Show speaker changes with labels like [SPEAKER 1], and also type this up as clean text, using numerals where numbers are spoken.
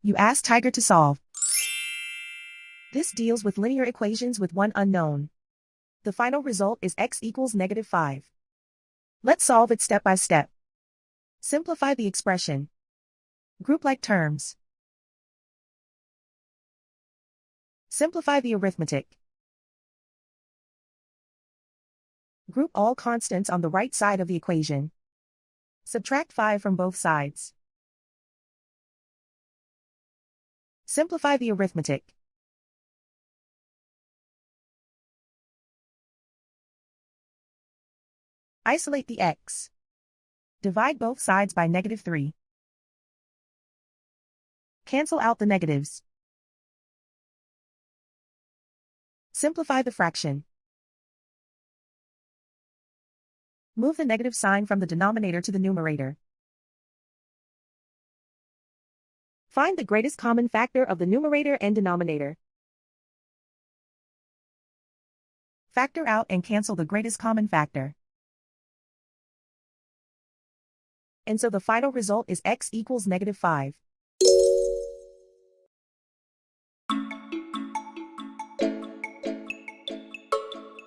[SPEAKER 1] You ask Tiger to solve. This deals with linear equations with one unknown. The final result is x equals -5. Let's solve it step by step. Simplify the expression. Group like terms. Simplify the arithmetic. Group all constants on the right side of the equation. Subtract 5 from both sides. Simplify the arithmetic. Isolate the x. Divide both sides by -3. Cancel out the negatives. Simplify the fraction. Move the negative sign from the denominator to the numerator. Find the greatest common factor of the numerator and denominator. Factor out and cancel the greatest common factor. And so the final result is x equals -5.